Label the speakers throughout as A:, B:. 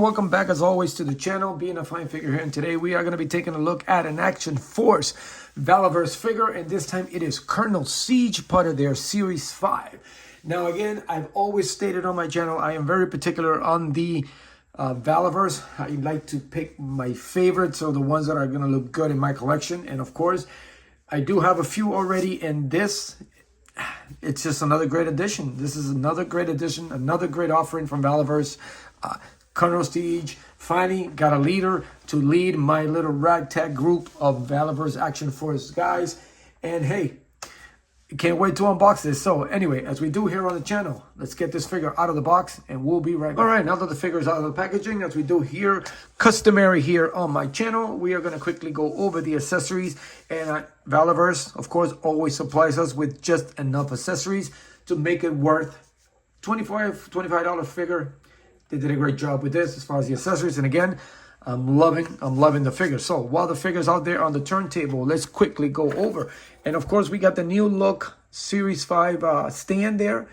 A: Welcome back as always to the channel, Being a Fine Figure here, and today we are going to be taking a look at an Action Force Valaverse figure, and this time it is Colonel Siege, part of their Series 5. Now again, I've always stated on my channel, I am very particular on the Valaverse. I like to pick my favorites, or the ones that are going to look good in my collection, and of course, I do have a few already, and this, it's just another great addition. This is another great addition, another great offering from Valaverse. Colonel Siege finally got a leader to lead my little ragtag group of Valaverse Action Force guys. And hey, can't wait to unbox this. So anyway, as we do here on the channel, let's get this figure out of the box and we'll be right back. All right, now that the figure is out of the packaging, as we do here, customary here on my channel, we are going to quickly go over the accessories. And Valaverse, of course, always supplies us with just enough accessories to make it worth $25 figure. They did a great job with this as far as the accessories. And again, I'm loving the figure. So while the figure's out there on the turntable, let's quickly go over. And of course, we got the new look Series 5 stand there.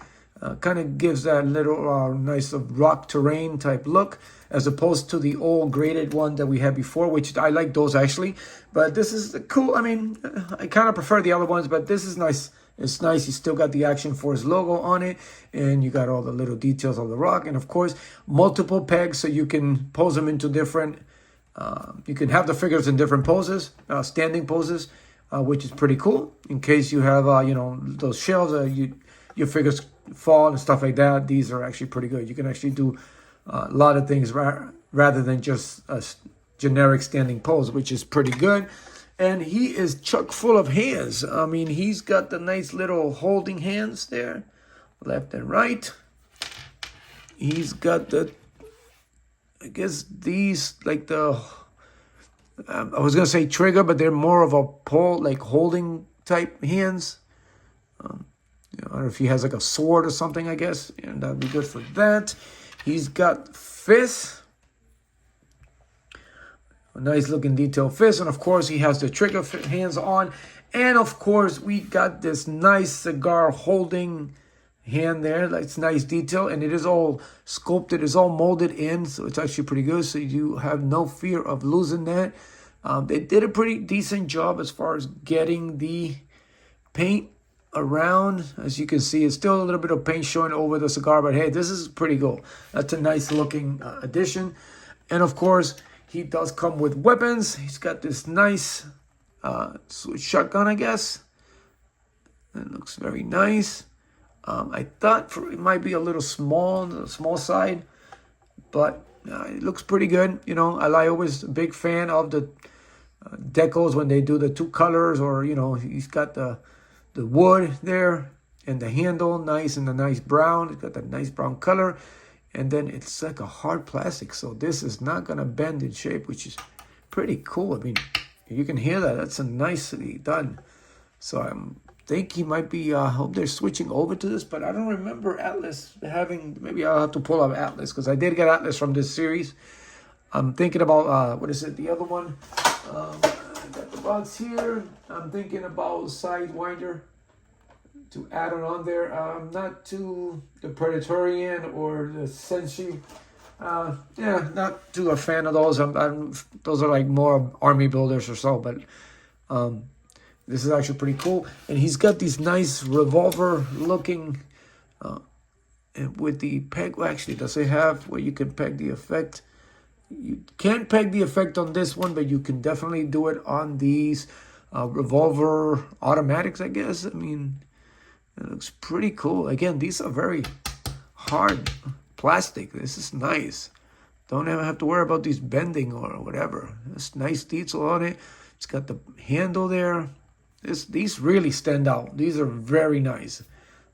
A: Kind of gives that little nice rock terrain type look, as opposed to the old graded one that we had before, which I like those actually. But this is cool. I mean, I kind of prefer the other ones, but this is nice. It's nice. You still got the Action Force logo on it, and you got all the little details of the rock, and of course, multiple pegs so you can pose them into different. You can have the figures in different poses, standing poses, which is pretty cool. In case you have, you know, those shelves, your figures fall and stuff like that. These are actually pretty good. You can actually do a lot of things rather than just a generic standing pose, which is pretty good. And he is chock full of hands. I mean, he's got the nice little holding hands there, left and right. He's got the, I guess these, like the, I was going to say trigger, but they're more of a pull, like holding type hands. You know, I don't know if he has like a sword or something, I guess. And that'd be good for that. He's got fists. A nice looking detailed fist, and of course he has the trigger hands on, and of course we got this nice cigar holding hand there. That's nice detail, and it is all sculpted, it's all molded in, so it's actually pretty good, so you have no fear of losing that. They did a pretty decent job as far as getting the paint around. As you can see, it's still a little bit of paint showing over the cigar, but hey, this is pretty cool. That's a nice looking addition. And of course, he does come with weapons. He's got this nice shotgun, I guess. It looks very nice. I thought it might be a little small, on the small side, but it looks pretty good. You know, I always a big fan of the decals when they do the two colors, or you know, he's got the wood there and the handle nice, and the nice brown. It's got that nice brown color. And then it's like a hard plastic, so this is not going to bend in shape, which is pretty cool. I mean, you can hear that. That's a nicely done. So I think he might be, I hope they're switching over to this, but I don't remember Atlas having, maybe I'll have to pull up Atlas, because I did get Atlas from this series. I'm thinking about, what is it, the other one? I got the box here. I'm thinking about Sidewinder to add on there. Not too the Predatorian or the Senshi. Yeah, not too a fan of those. Those are like more army builders or so, but this is actually pretty cool. And he's got these nice revolver looking, and with the peg, well, actually, does it have where you can peg the effect? You can't peg the effect on this one, but you can definitely do it on these revolver automatics, I guess. I mean, it looks pretty cool. Again, these are very hard plastic. This is nice. Don't ever have to worry about these bending or whatever. There's nice detail on it. It's got the handle there. These really stand out. These are very nice.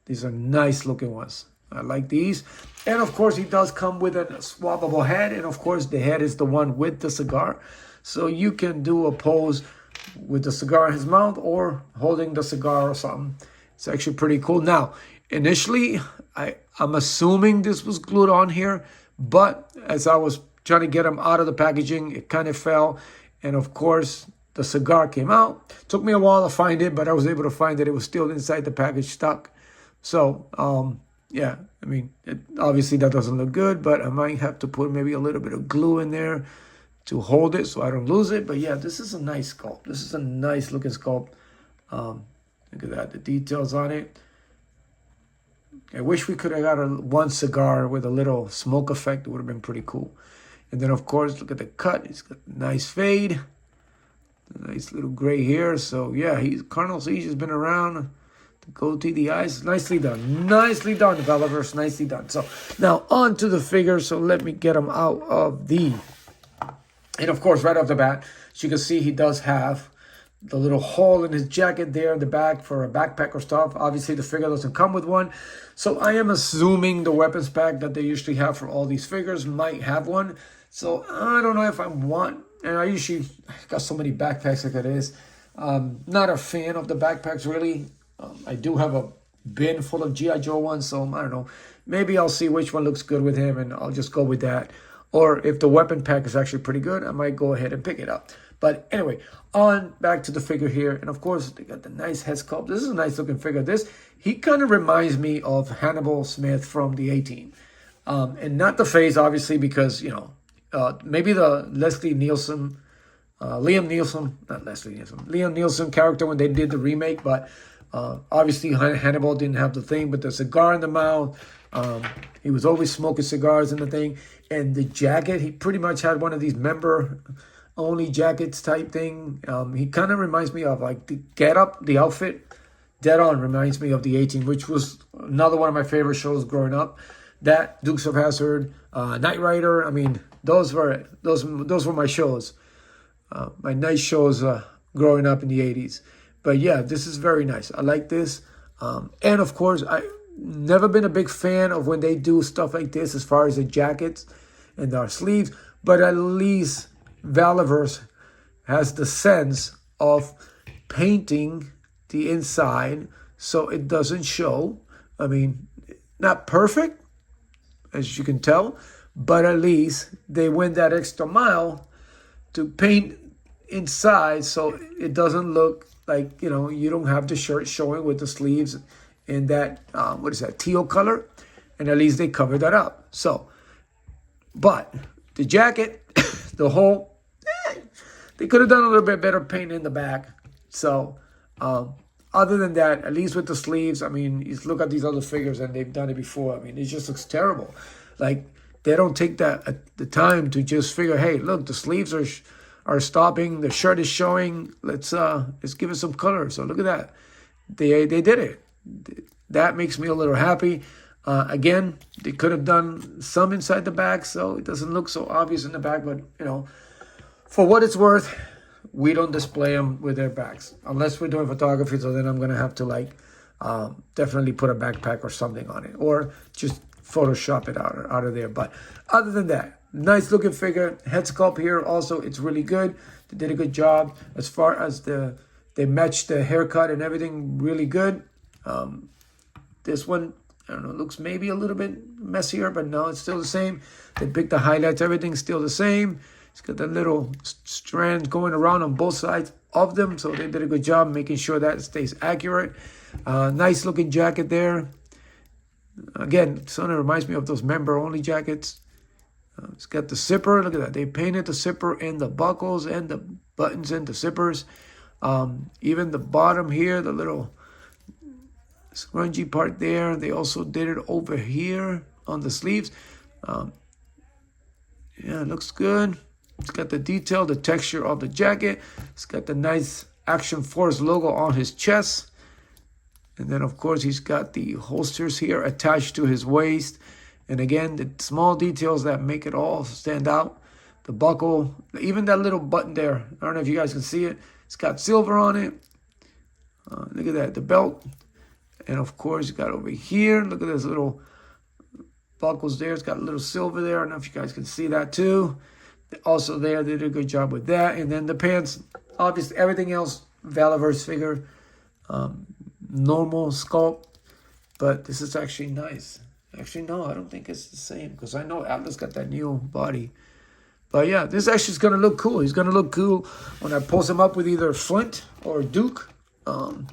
A: These are nice looking ones. I like these. And of course, he does come with a swappable head. And of course, the head is the one with the cigar. So you can do a pose with the cigar in his mouth or holding the cigar or something. It's actually pretty cool. Now, initially, I'm assuming this was glued on here, but as I was trying to get them out of the packaging, it kind of fell, And of course, the cigar came out. Took me a while to find it, but I was able to find it. It was still inside the package stuck. So, yeah, I mean, obviously that doesn't look good, but I might have to put maybe a little bit of glue in there to hold it so I don't lose it. But yeah, this is a nice sculpt. This is a nice looking sculpt. Look at that, the details on it. I wish we could have got one cigar with a little smoke effect. It would have been pretty cool. And then, of course, look at the cut. He's got a nice fade. A nice little gray hair. So, yeah, Colonel Siege has been around. The goatee, the eyes. Nicely done. Nicely done, Valaverse. Nicely done. So, now on to the figure. So, let me get him out of the... And, of course, right off the bat, as you can see, he does have the little hole in his jacket there in the back for a backpack or stuff. Obviously, the figure doesn't come with one. So I am assuming the weapons pack that they usually have for all these figures might have one. So I don't know if I want, and I usually got so many backpacks like it is. Not a fan of the backpacks really. I do have a bin full of G.I. Joe ones, so I don't know. Maybe I'll see which one looks good with him and I'll just go with that. Or if the weapon pack is actually pretty good, I might go ahead and pick it up. But anyway, on back to the figure here. And of course, they got the nice head sculpt. This is a nice looking figure. He kind of reminds me of Hannibal Smith from the A-Team. And not the face, obviously, because, you know, maybe the Liam Neeson character when they did the remake. But obviously, Hannibal didn't have the thing, but the cigar in the mouth. He was always smoking cigars in the thing. And the jacket, he pretty much had one of these member-only jackets type thing. He kind of reminds me of like the getup, the outfit. Dead on reminds me of the A-Team, which was another one of my favorite shows growing up. That, Dukes of Hazzard, Knight Rider. I mean, those were my shows. My nice shows growing up in the 80s. But yeah, this is very nice. I like this. And of course, I never been a big fan of when they do stuff like this as far as the jackets and our sleeves, but at least Valaverse has the sense of painting the inside so it doesn't show. I mean, not perfect, as you can tell, but at least they went that extra mile to paint inside so it doesn't look like, you know, you don't have the shirt showing with the sleeves in that, what is that, teal color? And at least they covered that up. So, but the jacket, the whole, they could have done a little bit better paint in the back. So, other than that, at least with the sleeves, I mean, you look at these other figures and they've done it before. I mean, it just looks terrible. Like, they don't take the time to just figure, hey, look, the sleeves are stopping, the shirt is showing. Let's give it some color. So look at that. They did it. That makes me a little happy. Again, they could have done some inside the back, so it doesn't look so obvious in the back. But, you know, for what it's worth, we don't display them with their backs. Unless we're doing photography, so then I'm going to have to, like, definitely put a backpack or something on it. Or just Photoshop it out of there. But other than that, nice looking figure. Head sculpt here also, it's really good. They did a good job. As far as they matched the haircut and everything, really good. This one, I don't know, looks maybe a little bit messier, but no, it's still the same. They picked the highlights, everything's still the same. It's got that little strand going around on both sides of them, so they did a good job making sure that stays accurate. Nice looking jacket there. Again, it sort of reminds me of those member-only jackets. It's got the zipper, look at that. They painted the zipper and the buckles and the buttons and the zippers. Even the bottom here, the little scrunchie part there. They also did it over here on the sleeves. Yeah, it looks good. It's got the detail, the texture of the jacket. It's got the nice Action Force logo on his chest. And then, of course, he's got the holsters here attached to his waist. And again, the small details that make it all stand out. The buckle, even that little button there. I don't know if you guys can see it. It's got silver on it. Look at that, the belt. And of course, you got over here, look at this little buckles there. It's got a little silver there. I don't know if you guys can see that too. Also there, they did a good job with that. And then the pants, obviously everything else, Valaverse figure, normal sculpt. But this is actually nice. Actually, no, I don't think it's the same because I know Atlas got that new body. But yeah, this actually is going to look cool. He's going to look cool when I post him up with either Flint or Duke. And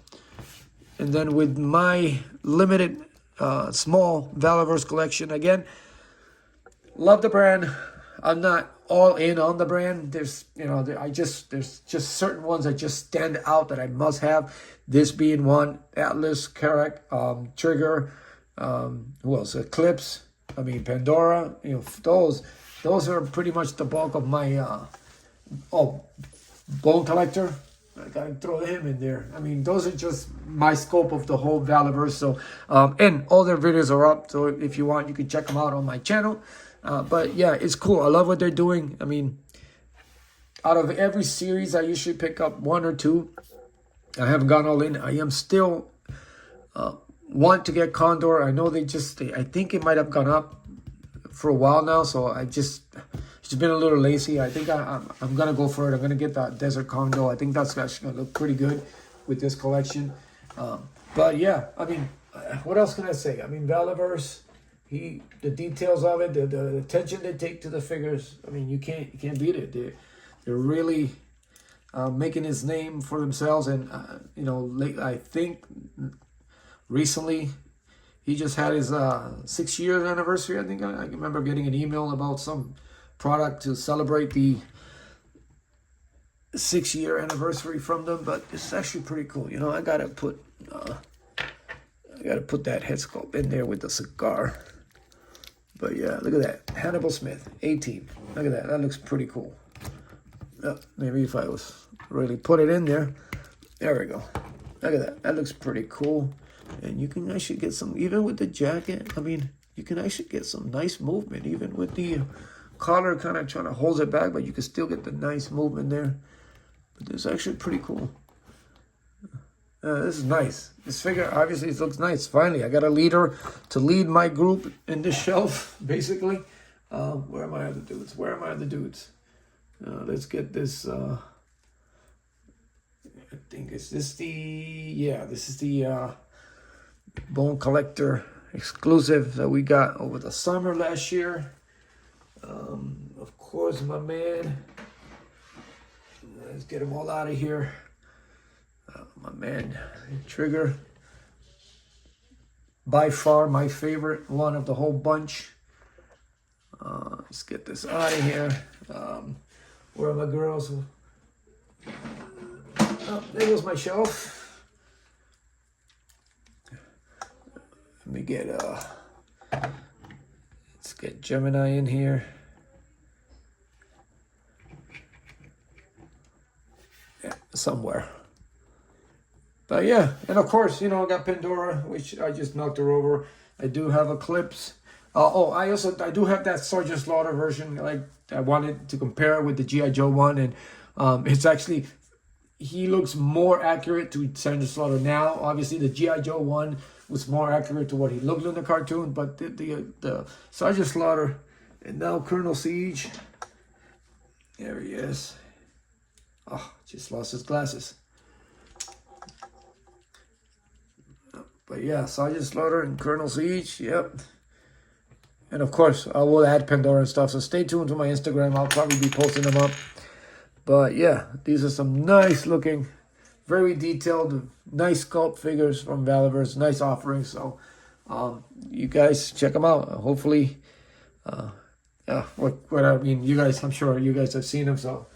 A: then with my limited small Valaverse collection. Again, love the brand. I'm not all in on the brand. There's, there's just certain ones that just stand out that I must have. This being one, Atlas, Karak, Trigger, who else? Eclipse, Pandora. Those are pretty much the bulk of my, Bone Collector. I gotta throw him in there. Those are just my scope of the whole Valaverse. So, and all their videos are up. So if you want, you can check them out on my channel. But yeah, it's cool. I love what they're doing. Out of every series, I usually pick up one or two. I haven't gone all in. I am still want to get Condor. I know I think it might have gone up for a while now. So it's been a little lazy. I think I'm going to go for it. I'm going to get that Desert Condor. I think that's actually going to look pretty good with this collection. But yeah, what else can I say? Valaverse, the details of it, the attention they take to the figures. You can't beat it. They're really making his name for themselves. And I think recently he just had his 6-year anniversary. I think I remember getting an email about some product to celebrate the 6-year anniversary from them. But it's actually pretty cool. I gotta put that head sculpt in there with the cigar. But yeah, look at that. Hannibal Smith, 18. Look at that. That looks pretty cool. Maybe if I was really put it in there. There we go. Look at that. That looks pretty cool. And you can actually get some, even with the jacket, you can actually get some nice movement, even with the collar kind of trying to hold it back, but you can still get the nice movement there. But this is actually pretty cool. This is nice. This figure, obviously, it looks nice. Finally, I got a leader to lead my group in this shelf, basically. Where are my other dudes? Let's get this. I think, this is the Bone Collector exclusive that we got over the summer last year. Of course, my man. Let's get them all out of here. My man, Trigger. By far my favorite one of the whole bunch. Let's get this out of here. Where are my girls? Oh, there goes my shelf. Let me get let's get Gemini in here. Yeah, somewhere. But yeah, and of course, I got Pandora, which I just knocked her over. I do have Eclipse. I do have that Sergeant Slaughter version. Like, I wanted to compare it with the G.I. Joe one, and it's actually, he looks more accurate to Sergeant Slaughter now. Obviously, the G.I. Joe one was more accurate to what he looked in the cartoon, but the Sergeant Slaughter, and now Colonel Siege, there he is. Oh, just lost his glasses. But yeah, Sergeant Slaughter and Colonel Siege, yep. And of course, I will add Pandora and stuff, so stay tuned to my Instagram. I'll probably be posting them up. But yeah, these are some nice looking, very detailed, nice sculpt figures from Valaverse. Nice offerings. So you guys check them out. Hopefully, you guys, I'm sure you guys have seen them. So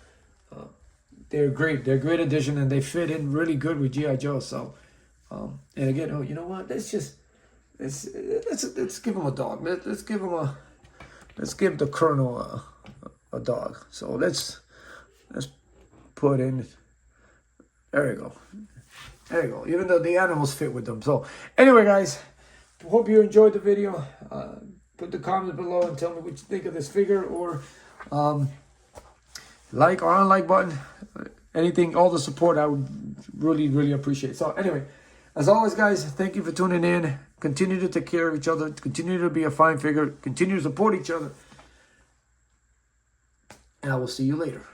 A: they're great. They're a great addition, and they fit in really good with G.I. Joe. So, and again, you know what? Let's give him a dog. Let's give the Colonel a dog. So let's put in. There you go. Even though the animals fit with them. So anyway, guys, hope you enjoyed the video. Put the comments below and tell me what you think of this figure, or like or unlike button. Anything, all the support I would really, really appreciate. So anyway, as always, guys, thank you for tuning in. Continue to take care of each other. Continue to be a fine figure. Continue to support each other. And I will see you later.